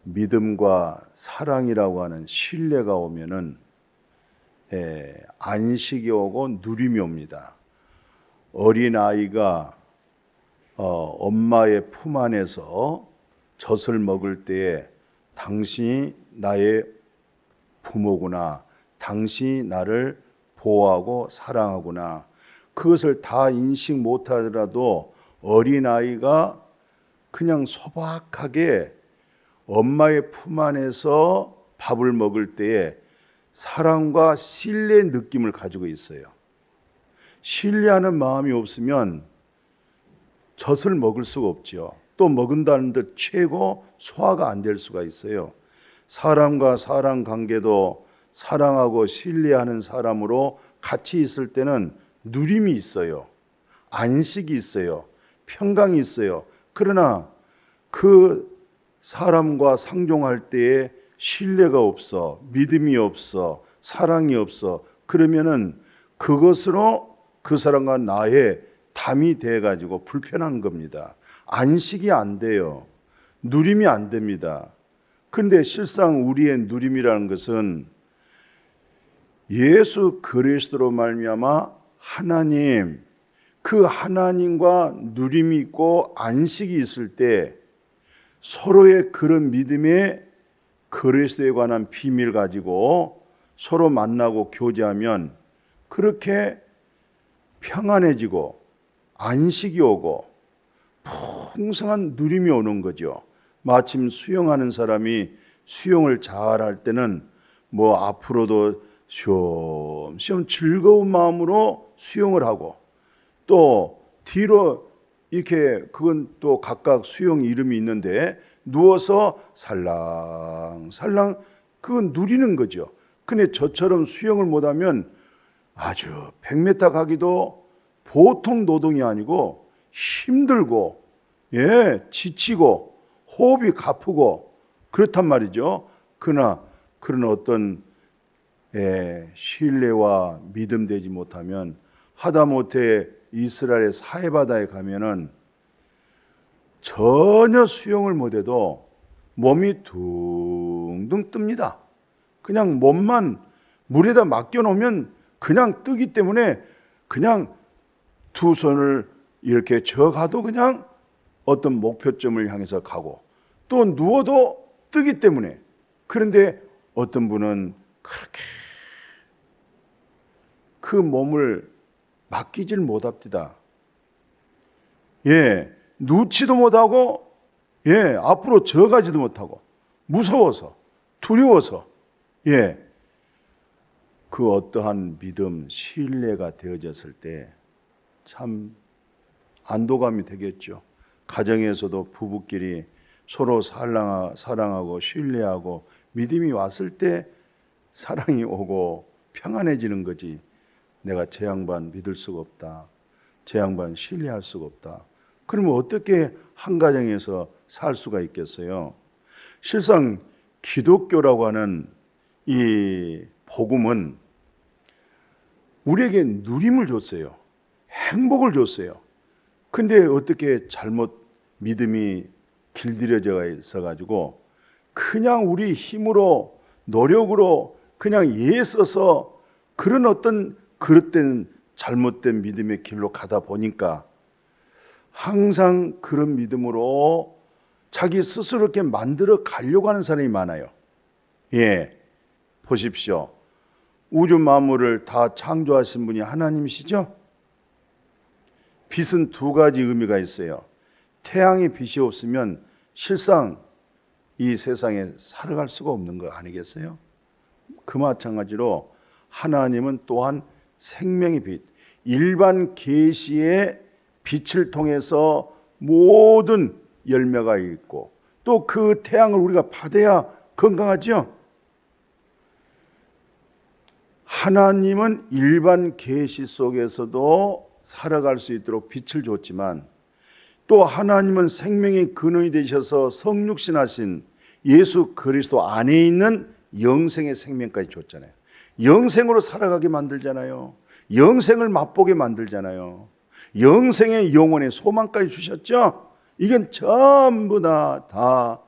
믿음과 사랑이라고 하는 신뢰가 오면은 안식이 오고 누림이 옵니다. 어린아이가 엄마의 품 안에서 젖을 먹을 때에 당신이 나의 부모구나, 당신이 나를 보호하고 사랑하구나, 그것을 다 인식 못하더라도 어린아이가 그냥 소박하게 엄마의 품 안에서 밥을 먹을 때에 사랑과 신뢰의 느낌을 가지고 있어요. 신뢰하는 마음이 없으면 젖을 먹을 수가 없죠. 또 먹은다는 듯 최고 소화가 안 될 수가 있어요. 사람과 사람 관계도 사랑하고 신뢰하는 사람으로 같이 있을 때는 누림이 있어요. 안식이 있어요. 평강이 있어요. 그러나 그 사람과 상종할 때에 신뢰가 없어, 믿음이 없어, 사랑이 없어, 그러면은 그것으로 그 사람과 나의 담이 돼가지고 불편한 겁니다. 안식이 안 돼요. 누림이 안 됩니다. 그런데 실상 우리의 누림이라는 것은 예수 그리스도로 말미암아 하나님, 그 하나님과 누림이 있고 안식이 있을 때 서로의 그런 믿음의 그리스도에 관한 비밀 가지고 서로 만나고 교제하면 그렇게 평안해지고 안식이 오고 풍성한 누림이 오는 거죠. 마침 수영하는 사람이 수영을 잘할 때는 앞으로도 쉬엄쉬엄 즐거운 마음으로 수영을 하고, 또 뒤로 이렇게, 그건 또 각각 수영 이름이 있는데, 누워서 살랑살랑 그건 누리는 거죠. 근데 저처럼 수영을 못하면 아주 100m 가기도 보통 노동이 아니고 힘들고, 지치고 호흡이 가쁘고 그렇단 말이죠. 그러나 그런 어떤 신뢰와 믿음 되지 못하면, 하다못해 이스라엘의 사해바다에 가면은 전혀 수영을 못해도 몸이 둥둥 뜹니다. 그냥 몸만 물에다 맡겨놓으면 그냥 뜨기 때문에 그냥 두 손을 이렇게 져가도 그냥 어떤 목표점을 향해서 가고, 또 누워도 뜨기 때문에. 그런데 어떤 분은 그렇게 그 몸을 맡기질 못합니다. 누치도 못하고, 앞으로 져가지도 못하고, 무서워서, 두려워서, 그 어떠한 믿음, 신뢰가 되어졌을 때 참 안도감이 되겠죠. 가정에서도 부부끼리 서로 사랑하고 신뢰하고 믿음이 왔을 때 사랑이 오고 평안해지는 거지. 내가 저 양반 믿을 수가 없다, 저 양반 신뢰할 수가 없다, 그러면 어떻게 한 가정에서 살 수가 있겠어요? 실상 기독교라고 하는 이 복음은 우리에게 누림을 줬어요. 행복을 줬어요. 근데 어떻게 잘못 믿음이 길들여져 있어가지고 그냥 우리 힘으로 노력으로 그냥 애써서 그런 어떤 그릇된 잘못된 믿음의 길로 가다 보니까 항상 그런 믿음으로 자기 스스로 이렇게 만들어 가려고 하는 사람이 많아요. 보십시오. 우주 만물을 다 창조하신 분이 하나님이시죠? 빛은 두 가지 의미가 있어요. 태양의 빛이 없으면 실상 이 세상에 살아갈 수가 없는 거 아니겠어요? 그 마찬가지로 하나님은 또한 생명의 빛, 일반 계시의 빛을 통해서 모든 열매가 있고, 또 그 태양을 우리가 받아야 건강하죠. 하나님은 일반 계시 속에서도 살아갈 수 있도록 빛을 줬지만, 또 하나님은 생명의 근원이 되셔서 성육신하신 예수 그리스도 안에 있는 영생의 생명까지 줬잖아요. 영생으로 살아가게 만들잖아요. 영생을 맛보게 만들잖아요. 영생의 영혼의 소망까지 주셨죠. 이건 전부 다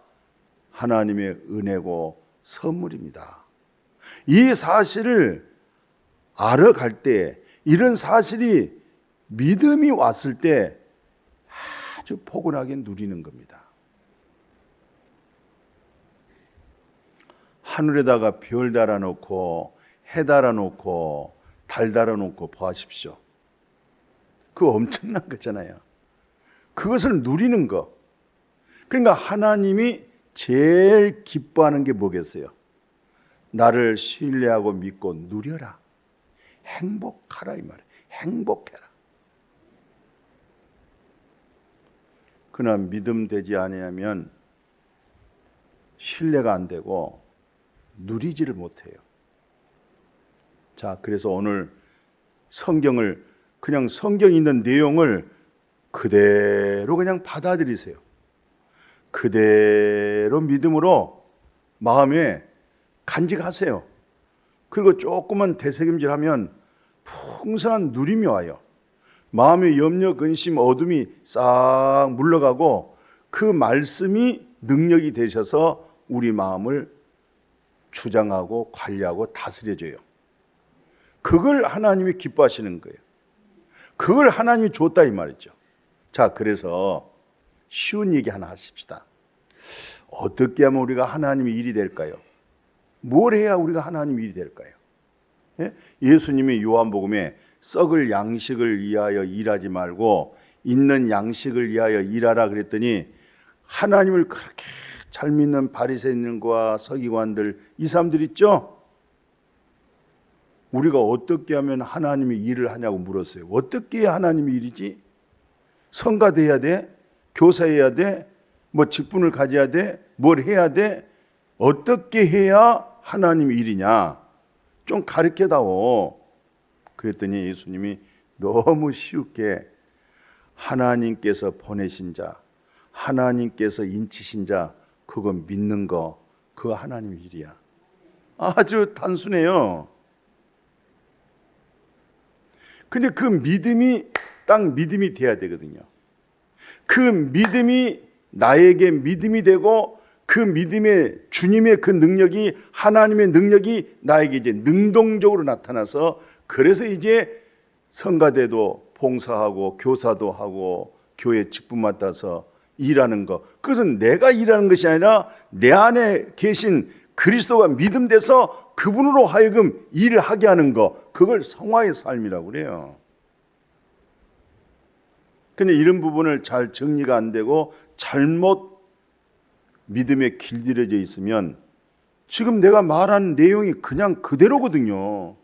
하나님의 은혜고 선물입니다. 이 사실을 알아갈 때, 이런 사실이 믿음이 왔을 때 아주 포근하게 누리는 겁니다. 하늘에다가 별 달아놓고 해 달아놓고 달 달아놓고 보아십시오. 그거 엄청난 거잖아요. 그것을 누리는 거. 그러니까 하나님이 제일 기뻐하는 게 뭐겠어요? 나를 신뢰하고 믿고 누려라. 행복하라 이 말이에요. 행복해라. 그러나 믿음 되지 아니하면 신뢰가 안 되고 누리지를 못해요. 자, 그래서 오늘 성경을 그냥 성경에 있는 내용을 그대로 그냥 받아들이세요. 그대로 믿음으로 마음에 간직하세요. 그리고 조금만 되새김질하면 풍성한 누림이 와요. 마음의 염려, 근심, 어둠이 싹 물러가고 그 말씀이 능력이 되셔서 우리 마음을 주장하고 관리하고 다스려줘요. 그걸 하나님이 기뻐하시는 거예요. 그걸 하나님이 줬다 이 말이죠. 자, 그래서 쉬운 얘기 하나 하십시다. 어떻게 하면 우리가 하나님의 일이 될까요? 뭘 해야 우리가 하나님의 일이 될까요? 예? 예수님이 요한복음에 썩을 양식을 위하여 일하지 말고 있는 양식을 위하여 일하라 그랬더니 하나님을 그렇게 잘 믿는 바리새인과 서기관들, 이 사람들 있죠? 우리가 어떻게 하면 하나님의 일을 하냐고 물었어요. 어떻게 해야 하나님의 일이지? 성가대해야 돼? 교사해야 돼? 뭐 직분을 가져야 돼? 뭘 해야 돼? 어떻게 해야 하나님의 일이냐? 좀 가르쳐다오. 그랬더니 예수님이 너무 쉽게 하나님께서 보내신 자, 하나님께서 인치신 자, 그거 믿는 거, 그거 하나님의 일이야. 아주 단순해요. 근데 그 믿음이 딱 믿음이 돼야 되거든요. 그 믿음이 나에게 믿음이 되고 그 믿음의 주님의 그 능력이, 하나님의 능력이 나에게 이제 능동적으로 나타나서, 그래서 이제 성가대도 봉사하고 교사도 하고 교회 직분 맡아서 일하는 것, 그것은 내가 일하는 것이 아니라 내 안에 계신 그리스도가 믿음돼서 그분으로 하여금 일을 하게 하는 것, 그걸 성화의 삶이라고 그래요. 근데 이런 부분을 잘 정리가 안 되고 잘못 믿음에 길들여져 있으면 지금 내가 말하는 내용이 그냥 그대로거든요.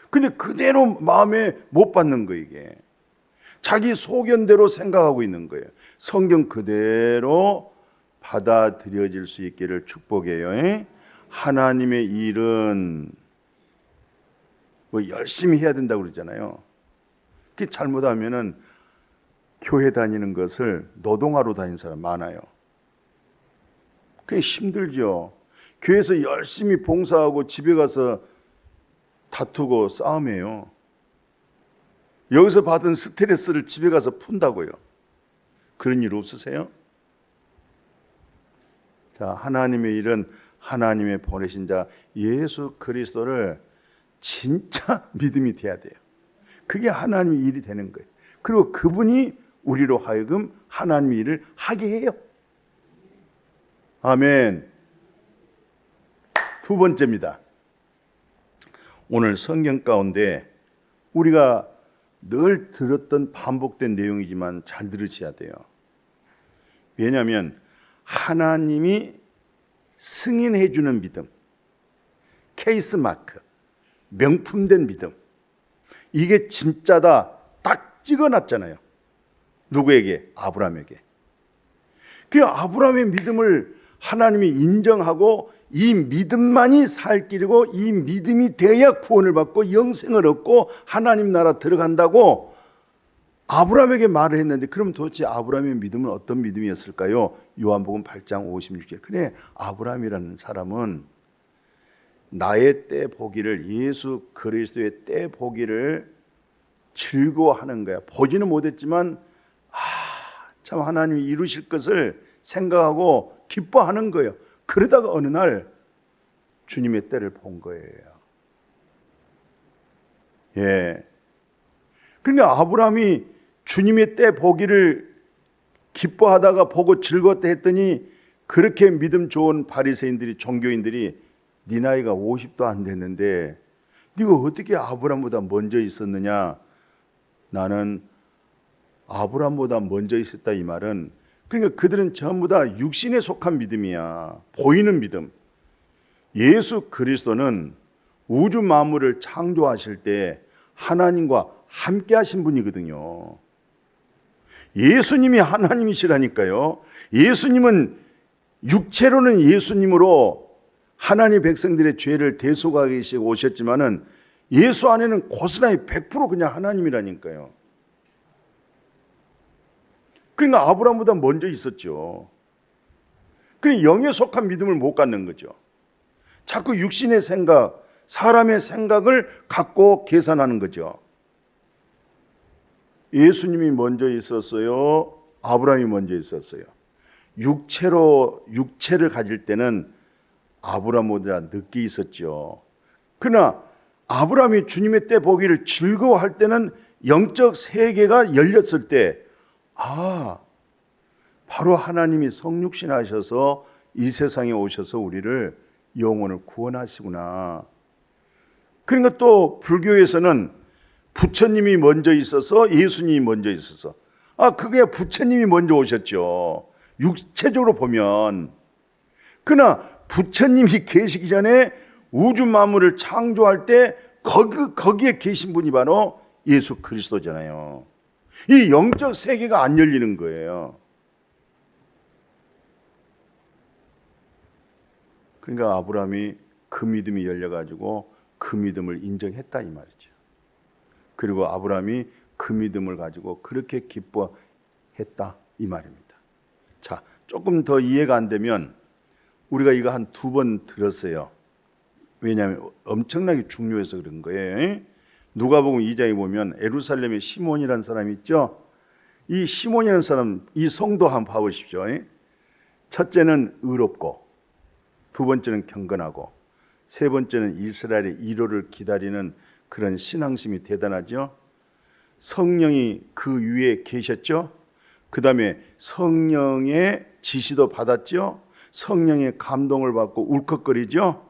근데 그대로 마음에 못 받는 거예요. 이게 자기 소견대로 생각하고 있는 거예요. 성경 그대로 받아들여질 수 있기를 축복해요. 하나님의 일은 뭐 열심히 해야 된다고 그러잖아요. 그게 잘못하면은 교회 다니는 것을 노동하러 다니는 사람 많아요. 그게 힘들죠. 교회에서 열심히 봉사하고 집에 가서 다투고 싸움해요. 여기서 받은 스트레스를 집에 가서 푼다고요. 그런 일 없으세요? 자, 하나님의 일은 하나님의 보내신 자 예수 그리스도를 진짜 믿음이 돼야 돼요. 그게 하나님의 일이 되는 거예요. 그리고 그분이 우리로 하여금 하나님의 일을 하게 해요. 아멘. 두 번째입니다. 오늘 성경 가운데 우리가 늘 들었던 반복된 내용이지만 잘 들으셔야 돼요. 왜냐하면 하나님이 승인해 주는 믿음, 케이스 마크, 명품된 믿음, 이게 진짜다 딱 찍어놨잖아요. 누구에게? 아브라함에게. 그 아브라함의 믿음을 하나님이 인정하고 이 믿음만이 살 길이고 이 믿음이 되어야 구원을 받고 영생을 얻고 하나님 나라 들어간다고 아브라함에게 말을 했는데, 그럼 도대체 아브라함의 믿음은 어떤 믿음이었을까요? 요한복음 8장 56절. 그래, 아브라함이라는 사람은 나의 때 보기를, 예수 그리스도의 때 보기를 즐거워하는 거야. 보지는 못했지만 참 하나님이 이루실 것을 생각하고 기뻐하는 거예요. 그러다가 어느 날 주님의 때를 본 거예요. 예. 그러니까 아브라함이 주님의 때 보기를 기뻐하다가 보고 즐거웠다 했더니 그렇게 믿음 좋은 바리새인들이, 종교인들이 네 나이가 50도 안 됐는데 네가 어떻게 아브라함보다 먼저 있었느냐? 나는 아브라함보다 먼저 있었다 이 말은, 그러니까 그들은 전부 다 육신에 속한 믿음이야. 보이는 믿음. 예수 그리스도는 우주 만물을 창조하실 때 하나님과 함께 하신 분이거든요. 예수님이 하나님이시라니까요. 예수님은 육체로는 예수님으로 하나님 백성들의 죄를 대속하기 위해 오셨지만은 예수 안에는 고스란히 100% 그냥 하나님이라니까요. 그러니까 아브라함보다 먼저 있었죠. 그러니까 영에 속한 믿음을 못 갖는 거죠. 자꾸 육신의 생각, 사람의 생각을 갖고 계산하는 거죠. 예수님이 먼저 있었어요? 아브라함이 먼저 있었어요? 육체를 가질 때는 아브라함보다 늦게 있었죠. 그러나 아브라함이 주님의 때 보기를 즐거워할 때는 영적 세계가 열렸을 때, 바로 하나님이 성육신 하셔서 이 세상에 오셔서 우리를 영혼을 구원하시구나. 그러니까 또 불교에서는 부처님이 먼저 있어서 예수님이 먼저 있어서, 그게 부처님이 먼저 오셨죠. 육체적으로 보면. 그러나 부처님이 계시기 전에 우주 만물을 창조할 때 거기에 계신 분이 바로 예수 그리스도잖아요. 이 영적 세계가 안 열리는 거예요. 그러니까 아브라함이 그 믿음이 열려가지고 그 믿음을 인정했다 이 말이죠. 그리고 아브라함이 그 믿음을 가지고 그렇게 기뻐했다 이 말입니다. 자, 조금 더 이해가 안 되면 우리가 이거 한 2번 들었어요. 왜냐하면 엄청나게 중요해서 그런 거예요. 누가복음 2장에 보면 예루살렘에 시몬이라는 사람이 있죠. 이 시몬이라는 사람, 이 성도 한번 봐보십시오. 첫째는 의롭고, 두 번째는 경건하고, 세 번째는 이스라엘의 이로를 기다리는 그런 신앙심이 대단하죠. 성령이 그 위에 계셨죠. 그 다음에 성령의 지시도 받았죠. 성령의 감동을 받고 울컥거리죠.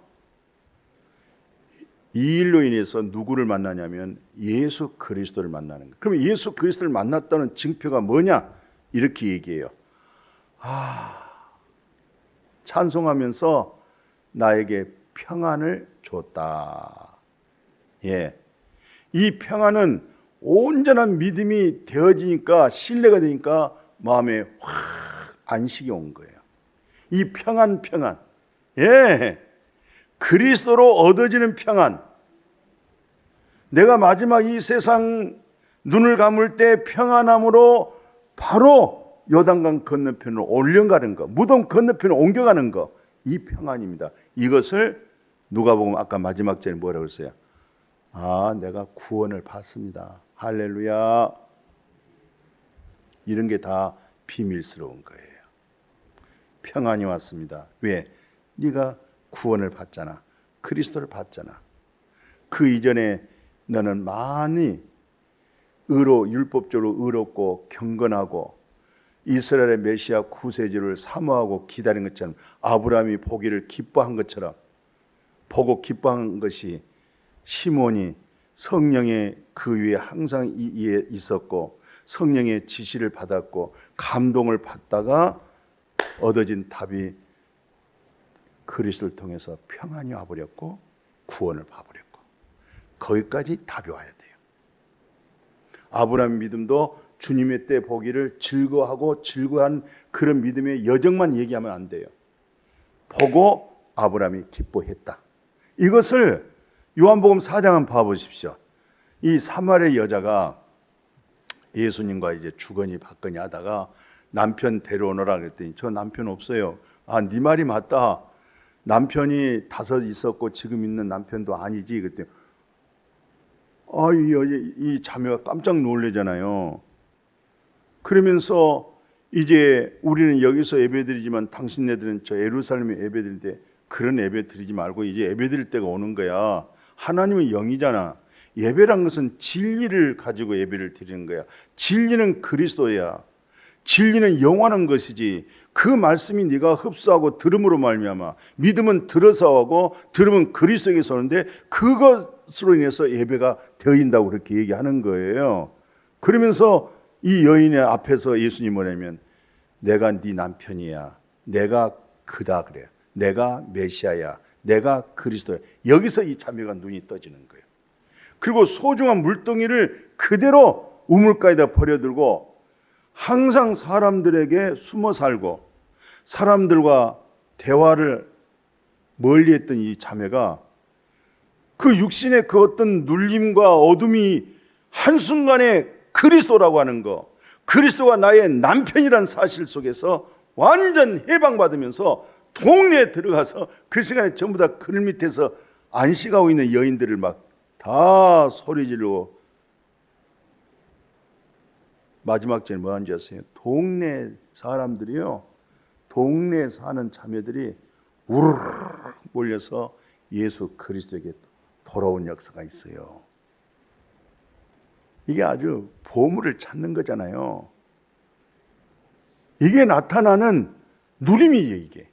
이 일로 인해서 누구를 만나냐면 예수 그리스도를 만나는 거예요. 그럼 예수 그리스도를 만났다는 증표가 뭐냐? 이렇게 얘기해요. 찬송하면서 나에게 평안을 줬다. 예. 이 평안은 온전한 믿음이 되어지니까, 신뢰가 되니까 마음에 확 안식이 온 거예요. 이 평안. 예. 그리스도로 얻어지는 평안. 내가 마지막 이 세상 눈을 감을 때 평안함으로 바로 요단강 건너편으로 올려가는 거, 무덤 건너편으로 옮겨가는 거, 이 평안입니다. 이것을 누가복음 아까 마지막 절에 뭐라고 했어요? 내가 구원을 받습니다. 할렐루야. 이런 게 다 비밀스러운 거예요. 평안이 왔습니다. 왜? 네가 구원을 받잖아. 그리스도를 받잖아. 그 이전에 너는 많이 율법적으로 의롭고 경건하고 이스라엘의 메시아 구세주를 사모하고 기다린 것처럼, 아브라함이 보기를 기뻐한 것처럼, 보고 기뻐한 것이 시몬이 성령의 그 위에 항상 있었고 성령의 지시를 받았고 감동을 받다가 얻어진 답이 그리스도를 통해서 평안이 와버렸고 구원을 봐버렸고, 거기까지 답이 와야 돼요. 아브라함 믿음도 주님의 때 보기를 즐거워하고 즐거워한 그런 믿음의 여정만 얘기하면 안 돼요. 보고 아브라함이 기뻐했다. 이것을 요한복음 4장 한번 봐보십시오. 이 사마리아 여자가 예수님과 이제 주거니 받거니 하다가 남편 데려오너라 그랬더니 저 남편 없어요. 네 말이 맞다. 남편이 5 있었고 지금 있는 남편도 아니지. 그랬더니 이 자매가 깜짝 놀래잖아요. 그러면서 이제 우리는 여기서 예배드리지만 당신네들은 저 예루살렘에 예배드릴 때 그런 예배 드리지 말고 이제 예배드릴 때가 오는 거야. 하나님은 영이잖아. 예배란 것은 진리를 가지고 예배를 드리는 거야. 진리는 그리스도야. 진리는 영원한 것이지. 그 말씀이 네가 흡수하고 들음으로 말미암아. 믿음은 들어서 하고 들음은 그리스도에게서 오는데 그것으로 인해서 예배가 되어진다고 그렇게 얘기하는 거예요. 그러면서 이 여인의 앞에서 예수님 뭐냐면 내가 네 남편이야. 내가 그다 그래요. 내가 메시아야. 내가 그리스도야. 여기서 이 자매가 눈이 떠지는 거예요. 그리고 소중한 물동이를 그대로 우물가에다 버려들고 항상 사람들에게 숨어 살고 사람들과 대화를 멀리했던 이 자매가 그 육신의 그 어떤 눌림과 어둠이 한순간에 그리스도라고 하는 거, 그리스도가 나의 남편이란 사실 속에서 완전 해방받으면서 동네에 들어가서 그 시간에 전부 다 그늘 밑에서 안식하고 있는 여인들을 막 다 소리 지르고 마지막 전에 뭐 한지 아세요? 동네 사람들이요, 동네에 사는 자매들이 우르르 몰려서 예수 그리스도에게 돌아온 역사가 있어요. 이게 아주 보물을 찾는 거잖아요. 이게 나타나는 누림이에요. 이게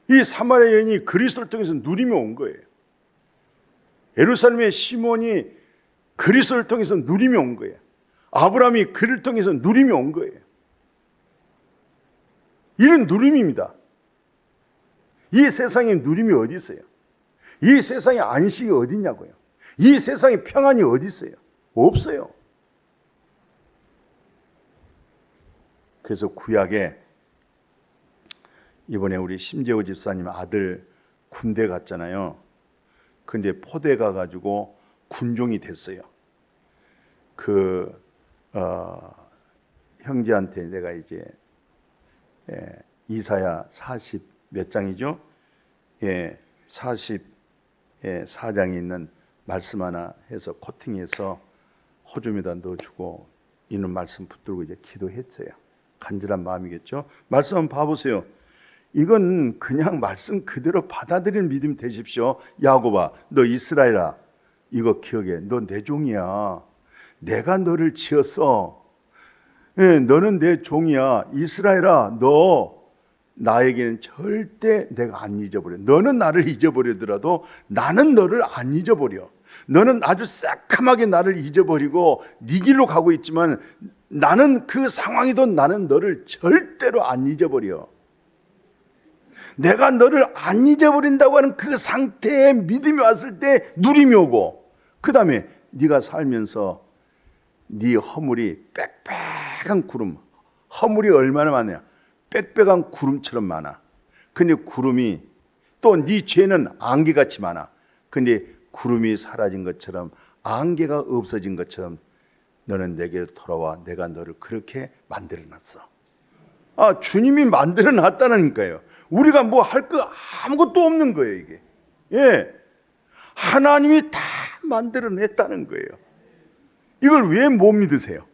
이 사마리아 여인이 그리스도를 통해서 누림이 온 거예요. 예루살렘의 시몬이 그리스도를 통해서 누림이 온 거예요. 아브라함이 그를 통해서 누림이 온 거예요. 이런 누림입니다. 이 세상에 누림이 어디 있어요? 이 세상에 안식이 어디 있냐고요? 이 세상에 평안이 어디 있어요? 없어요. 그래서 구약에 이번에 우리 심재호 집사님 아들 군대 갔잖아요. 근데 포대 가가지고 군종이 됐어요. 형제한테 내가 이제 이사야 40 몇 장이죠? 44장이 있는 말씀 하나 해서 코팅해서 호줌에다 넣어주고 있는 말씀 붙들고 이제 기도했어요. 간절한 마음이겠죠? 말씀 한번 봐보세요. 이건 그냥 말씀 그대로 받아들이는 믿음 되십시오. 야곱아, 너 이스라엘아, 이거 기억해. 너 내 종이야. 내가 너를 지었어. 너는 내 종이야. 이스라엘아, 너 나에게는 절대 내가 안 잊어버려. 너는 나를 잊어버리더라도 나는 너를 안 잊어버려. 너는 아주 새카맣게 나를 잊어버리고 네 길로 가고 있지만 나는 그 상황이든 나는 너를 절대로 안 잊어버려. 내가 너를 안 잊어버린다고 하는 그 상태에 믿음이 왔을 때 누림이 오고, 그 다음에 네가 살면서 네 허물이 빽빽한 구름, 허물이 얼마나 많냐? 빽빽한 구름처럼 많아. 근데 구름이 또 네 죄는 안개같이 많아. 근데 구름이 사라진 것처럼 안개가 없어진 것처럼 너는 내게 돌아와. 내가 너를 그렇게 만들어놨어. 주님이 만들어놨다니까요. 우리가 뭐 할 거 아무것도 없는 거예요, 이게. 하나님이 다 만들어냈다는 거예요. 이걸 왜 못 믿으세요?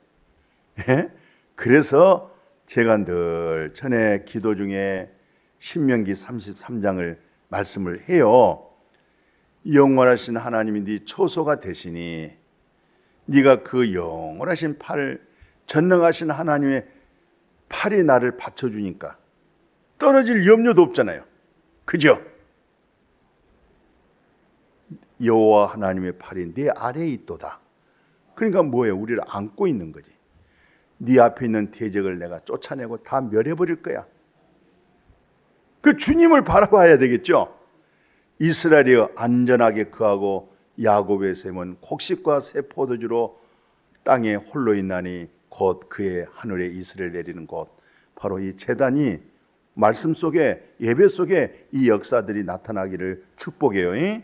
그래서 제가 늘 전에 기도 중에 신명기 33장을 말씀을 해요. 영원하신 하나님이 네 초소가 되시니 네가 그 영원하신 팔, 전능하신 하나님의 팔이 나를 받쳐주니까 떨어질 염려도 없잖아요. 그죠? 여호와 하나님의 팔이 네 아래에 있도다. 그러니까 뭐예요? 우리를 안고 있는 거지. 네 앞에 있는 대적을 내가 쫓아내고 다 멸해버릴 거야. 그 주님을 바라봐야 되겠죠. 이스라엘이 안전하게 거하고 야곱의 샘은 곡식과 새 포도주로 땅에 홀로 있나니 곧 그의 하늘에 이슬을 내리는 곳. 바로 이 제단이 말씀 속에, 예배 속에 이 역사들이 나타나기를 축복해요.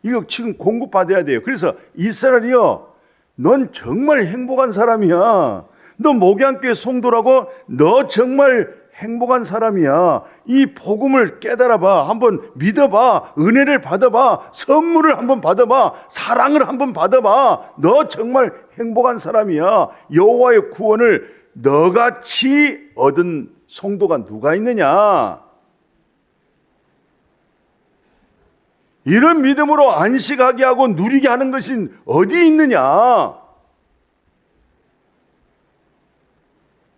이거 지금 공급받아야 돼요. 그래서 이스라엘이요, 넌 정말 행복한 사람이야. 너 목양교회 성도라고 너 정말 행복한 사람이야. 이 복음을 깨달아봐. 한번 믿어봐. 은혜를 받아봐. 선물을 한번 받아봐. 사랑을 한번 받아봐. 너 정말 행복한 사람이야. 여호와의 구원을 너같이 얻은 성도가 누가 있느냐? 이런 믿음으로 안식하게 하고 누리게 하는 것이 어디 있느냐?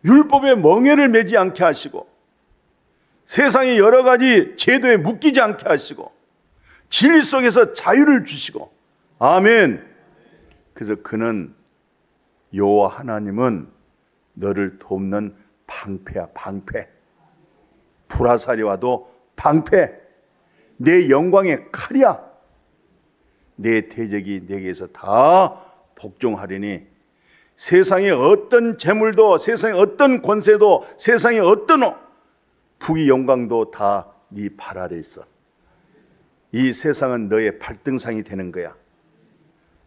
율법의 멍에를 매지 않게 하시고 세상의 여러 가지 제도에 묶이지 않게 하시고 진리 속에서 자유를 주시고, 아멘. 그래서 그는, 여호와 하나님은 너를 돕는 방패야. 방패. 불화살이 와도 방패. 내 영광의 칼이야. 내 대적이 내게서 다 복종하리니 세상의 어떤 재물도, 세상의 어떤 권세도, 세상의 어떤 부귀 영광도 다 네 발 아래 있어. 이 세상은 너의 발등상이 되는 거야.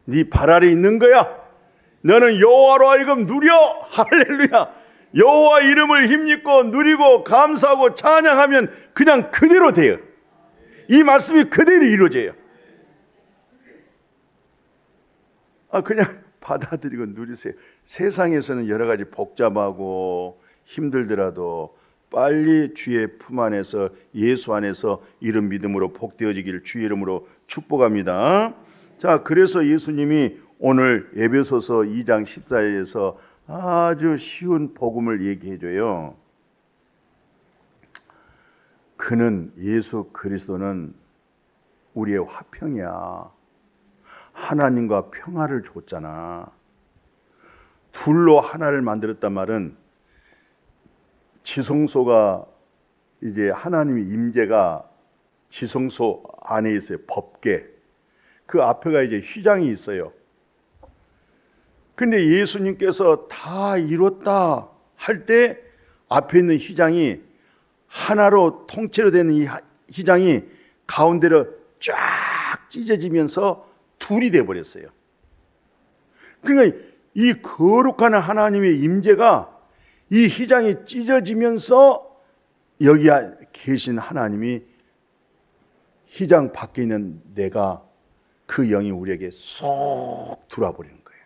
네 발 아래 있는 거야. 너는 여호와로 하여금 누려. 할렐루야. 여호와 이름을 힘입고 누리고 감사하고 찬양하면 그냥 그대로 돼요. 이 말씀이 그대로 이루어져요. 그냥 받아들이고 누리세요. 세상에서는 여러 가지 복잡하고 힘들더라도 빨리 주의 품 안에서, 예수 안에서 이런 믿음으로 복되어지기를 주의 이름으로 축복합니다. 자, 그래서 예수님이 오늘 에베소서 2장 14절에서 아주 쉬운 복음을 얘기해 줘요. 그는, 예수 그리스도는 우리의 화평이야. 하나님과 평화를 줬잖아. 둘로 하나를 만들었단 말은, 지성소가 이제 하나님의 임재가 지성소 안에 있어요. 법궤. 그 앞에가 이제 휘장이 있어요. 근데 예수님께서 다 이뤘다 할 때 앞에 있는 휘장이 하나로 통째로 되는 이 휘장이 가운데로 쫙 찢어지면서 둘이 돼 버렸어요. 그러니까 이 거룩한 하나님의 임재가 이 휘장이 찢어지면서 여기 계신 하나님이 휘장 밖에 있는 내가, 그 영이 우리에게 쏙 들어와 버리는 거예요.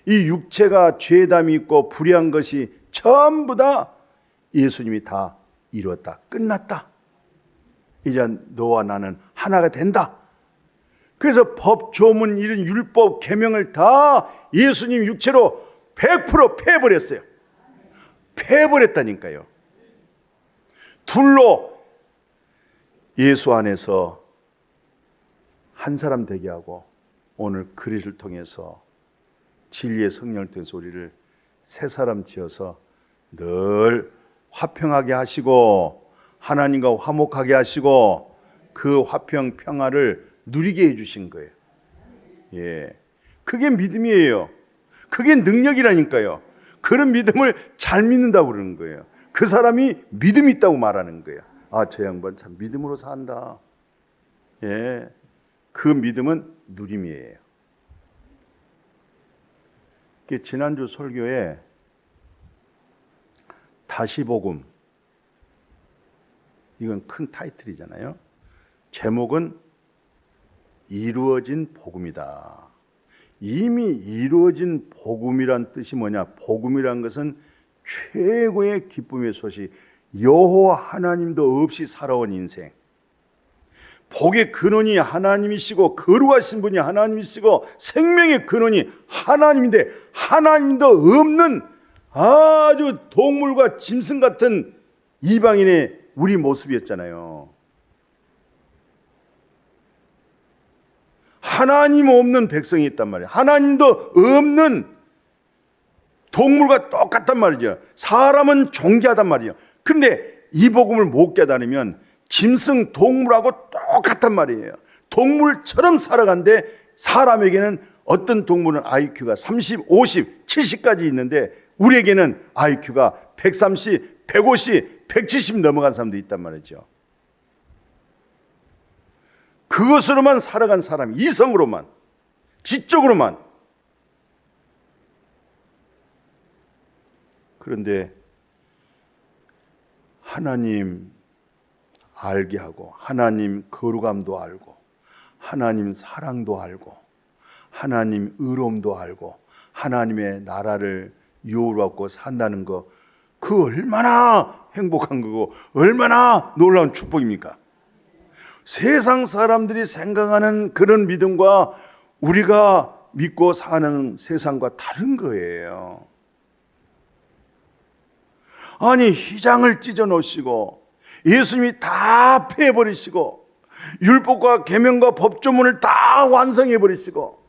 이 육체가 죄담이 있고 불의한 것이 전부 다 예수님이 다 이루었다. 끝났다. 이제 너와 나는 하나가 된다. 그래서 법, 조문, 이런 율법, 계명을 다 예수님 육체로 100% 패버렸어요. 패버렸다니까요. 둘로 예수 안에서 한 사람 되게 하고, 오늘 그리스도를 통해서 진리의 성령을 통해서 우리를 새 사람 지어서 늘 화평하게 하시고 하나님과 화목하게 하시고 그 화평 평화를 누리게 해주신 거예요. 예, 그게 믿음이에요. 그게 능력이라니까요. 그런 믿음을 잘 믿는다고 그러는 거예요. 그 사람이 믿음이 있다고 말하는 거예요. 저 양반 참 믿음으로 산다. 예, 그 믿음은 누림이에요. 지난주 설교에 다시 복음, 이건 큰 타이틀이잖아요. 제목은 이루어진 복음이다. 이미 이루어진 복음이란 뜻이 뭐냐? 복음이란 것은 최고의 기쁨의 소식, 여호와 하나님도 없이 살아온 인생, 복의 근원이 하나님이시고 거룩하신 분이 하나님이시고 생명의 근원이 하나님인데 하나님도 없는 아주 동물과 짐승 같은 이방인의 우리 모습이었잖아요. 하나님 없는 백성이 있단 말이에요. 하나님도 없는 동물과 똑같단 말이죠. 사람은 존귀하단 말이에요. 그런데 이 복음을 못 깨달으면 짐승, 동물하고 똑같단 말이에요. 동물처럼 살아가는데 사람에게는, 어떤 동물은 IQ가 30, 50, 70까지 있는데 우리에게는 IQ가 130, 150, 170 넘어간 사람도 있단 말이죠. 그것으로만 살아간 사람, 이성으로만, 지적으로만. 그런데 하나님 알게 하고, 하나님 거룩함도 알고, 하나님 사랑도 알고, 하나님 의로움도 알고, 하나님의 나라를 유업을 받고 산다는 거, 그 얼마나 행복한 거고 얼마나 놀라운 축복입니까? 세상 사람들이 생각하는 그런 믿음과 우리가 믿고 사는 세상과 다른 거예요. 아니, 휘장을 찢어 놓으시고 예수님이 다 패해버리시고 율법과 계명과 법조문을 다 완성해 버리시고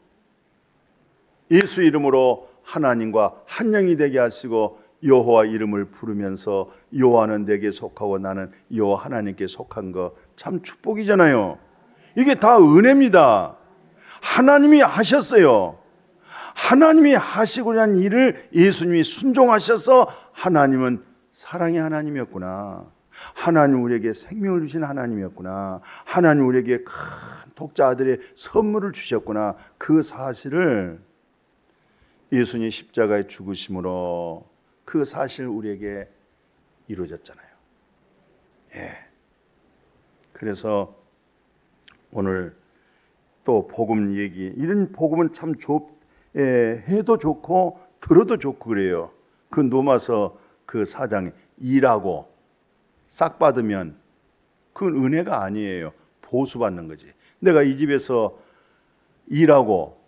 예수 이름으로 하나님과 한 영이 되게 하시고 여호와 이름을 부르면서 여호와는 내게 속하고 나는 여호와 하나님께 속한 거 참 축복이잖아요. 이게 다 은혜입니다. 하나님이 하셨어요. 하나님이 하시고자 한 일을 예수님이 순종하셔서 하나님은 사랑의 하나님이었구나. 하나님 우리에게 생명을 주신 하나님이었구나. 하나님 우리에게 큰 독자 아들의 선물을 주셨구나. 그 사실을 예수님 십자가의 죽으심으로 그 사실 우리에게 이루어졌잖아요. 예. 그래서 오늘 또 복음 얘기, 이런 복음은 참 해도 좋고 들어도 좋고 그래요. 그 로마서 그 4장에 일하고 싹 받으면 그건 은혜가 아니에요. 보수받는 거지. 내가 이 집에서 일하고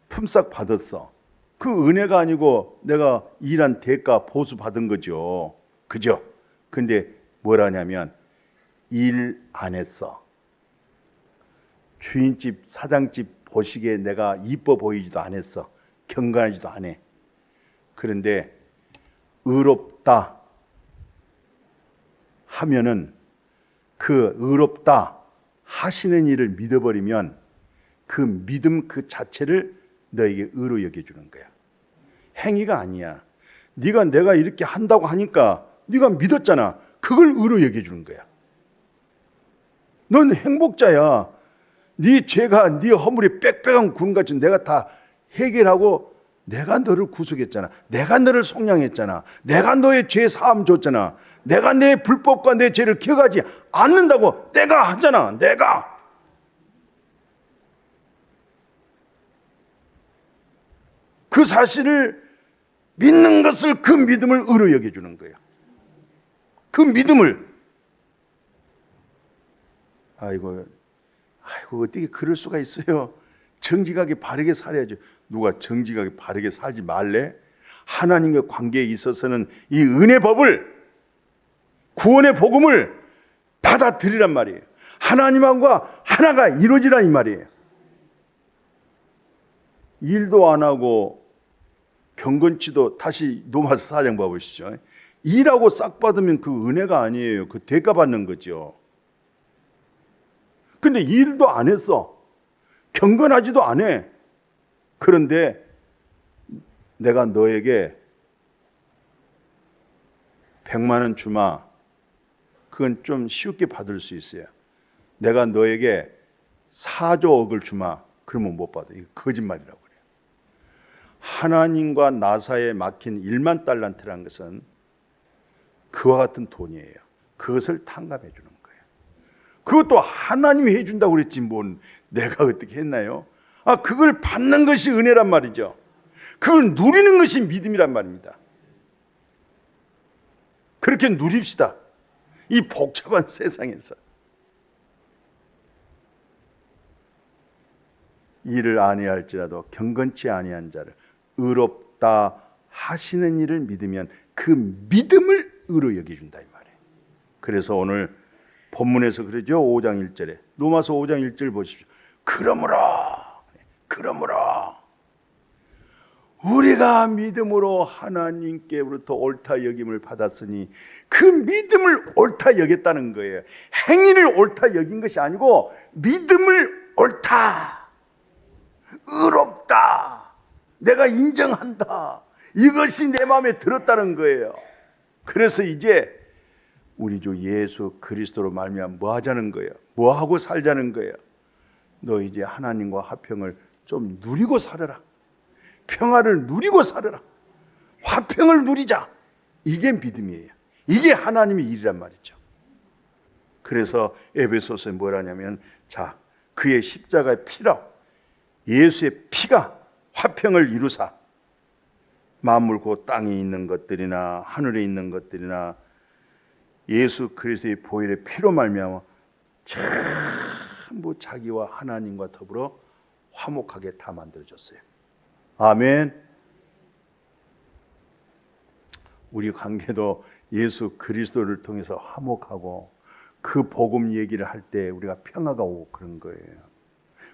품삯 받았어. 그 은혜가 아니고 내가 일한 대가 보수 받은 거죠. 그죠? 근데 뭐라냐면 일 안 했어. 주인집 사장집 보시기에 내가 이뻐 보이지도 않았어. 경건하지도 않아. 그런데 의롭다 하면은 그 의롭다 하시는 일을 믿어버리면 그 믿음 그 자체를 너에게 의로 여겨주는 거야. 행위가 아니야. 네가 내가 이렇게 한다고 하니까 네가 믿었잖아. 그걸 의로 여겨주는 거야. 넌 행복자야. 네 죄가 네 허물이 빽빽한 구름같이 내가 다 해결하고 내가 너를 구속했잖아. 내가 너를 속량했잖아. 내가 너의 죄 사함 줬잖아. 내가 내 불법과 내 죄를 기억하지 않는다고 내가 하잖아. 내가. 그 사실을 믿는 것을 그 믿음을 의로 여겨주는 거예요. 그 믿음을. 아이고 어떻게 그럴 수가 있어요. 정직하게 바르게 살아야죠. 누가 정직하게 바르게 살지 말래? 하나님과 관계에 있어서는 이 은혜 법을, 구원의 복음을 받아들이란 말이에요. 하나님과 하나가 이루어지란 이 말이에요. 일도 안 하고 경건치도, 다시 로마서 4장 봐보시죠. 일하고 싹 받으면 그 은혜가 아니에요. 그 대가 받는 거죠. 근데 일도 안 했어. 경건하지도 않아. 그런데 내가 너에게 100만 원 주마. 그건 좀 쉽게 받을 수 있어요. 내가 너에게 4조 억을 주마. 그러면 못 받아. 이거 거짓말이라고 그래요. 하나님과 나 사이에 막힌 1만 달란트라는 것은 그와 같은 돈이에요. 그것을 탕감해 주는 거예요. 그것도 하나님이 해준다고 그랬지 뭔 내가 어떻게 했나요? 그걸 받는 것이 은혜란 말이죠. 그걸 누리는 것이 믿음이란 말입니다. 그렇게 누립시다. 이 복잡한 세상에서. 일을 아니할지라도 경건치 아니한 자를 의롭다 하시는 일을 믿으면 그 믿음을 의로 여겨준다 이 말이에요. 그래서 오늘 본문에서 그러죠. 5장 1절에 로마서 5장 1절 보십시오. 그러므로 우리가 믿음으로 하나님께로부터 옳다 여김을 받았으니 그 믿음을 옳다 여겼다는 거예요. 행위를 옳다 여긴 것이 아니고 믿음을 옳다, 의롭다, 내가 인정한다, 이것이 내 마음에 들었다는 거예요. 그래서 이제 우리 주 예수 그리스도로 말미암아 뭐 하자는 거예요? 뭐 하고 살자는 거예요? 너 이제 하나님과 화평을 좀 누리고 살아라. 평화를 누리고 살아라. 화평을 누리자. 이게 믿음이에요. 이게 하나님의 일이란 말이죠. 그래서 에베소서에 뭐라냐면 자, 그의 십자가의 피라, 예수의 피가 화평을 이루사 만물 곧 땅에 있는 것들이나 하늘에 있는 것들이나 예수 그리스도의 보혈의 피로 말미암아 전부 자기와 하나님과 더불어 화목하게 다 만들어줬어요. 아멘. 우리 관계도 예수 그리스도를 통해서 화목하고 그 복음 얘기를 할 때 우리가 평화가 오고 그런 거예요.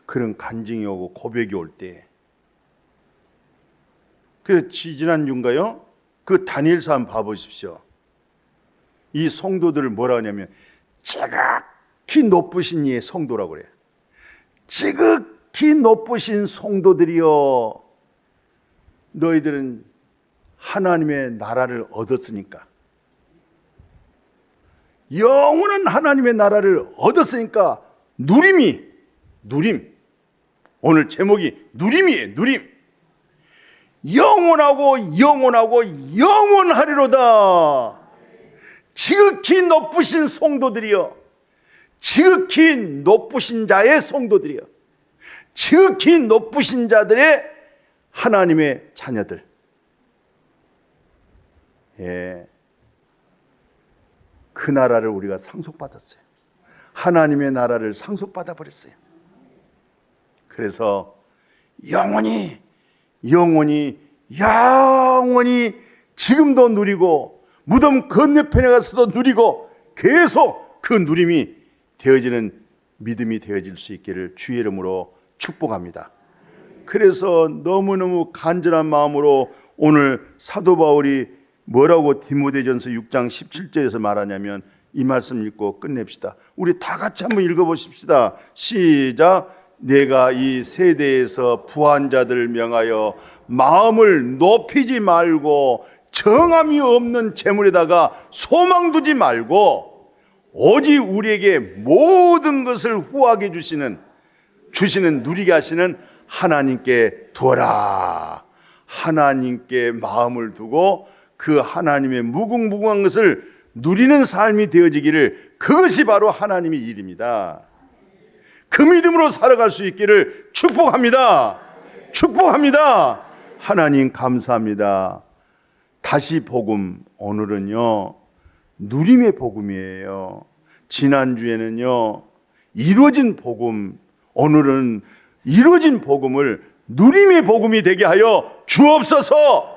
그런 간증이 오고 고백이 올 때. 그 지난주인가요? 그 다니엘서 한번 봐보십시오. 이 성도들을 뭐라 하냐면 지극히 높으신 이의 성도라고 그래요. 지극히 높으신 성도들이여, 너희들은 하나님의 나라를 얻었으니까, 영원한 하나님의 나라를 얻었으니까 누림. 오늘 제목이 누림이에요. 누림. 영원하고 영원하리로다. 지극히 높으신 성도들이여, 지극히 높으신 자의 성도들이여, 지극히 높으신 자들의 하나님의 자녀들. 예, 그 나라를 우리가 상속받았어요. 하나님의 나라를 상속받아 버렸어요. 그래서 영원히 지금도 누리고 무덤 건너편에 가서도 누리고 계속 그 누림이 되어지는 믿음이 되어질 수 있기를 주의 이름으로 축복합니다. 그래서 너무너무 간절한 마음으로 오늘 사도 바울이 뭐라고 디모데전서 6장 17절에서 말하냐면, 이 말씀 읽고 끝냅시다. 우리 다 같이 한번 읽어보십시다. 시작. 내가 이 세대에서 부한 자들을 명하여 마음을 높이지 말고 정함이 없는 재물에다가 소망 두지 말고 오직 우리에게 모든 것을 후하게 주시는 누리게 하시는 하나님께 두어라. 하나님께 마음을 두고 그 하나님의 무궁무궁한 것을 누리는 삶이 되어지기를, 그것이 바로 하나님의 일입니다. 그 믿음으로 살아갈 수 있기를 축복합니다. 하나님 감사합니다. 다시 복음, 오늘은요 누림의 복음이에요. 지난주에는요 이루어진 복음, 오늘은 이루어진 복음을 누림의 복음이 되게 하여 주옵소서.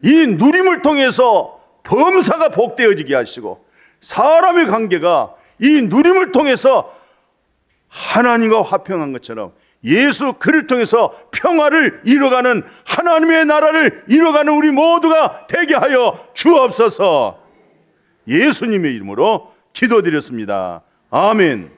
이 누림을 통해서 범사가 복되어지게 하시고, 사람의 관계가 이 누림을 통해서 하나님과 화평한 것처럼 예수 그를 통해서 평화를 이뤄가는, 하나님의 나라를 이뤄가는 우리 모두가 되게 하여 주옵소서. 예수님의 이름으로 기도드렸습니다. 아멘.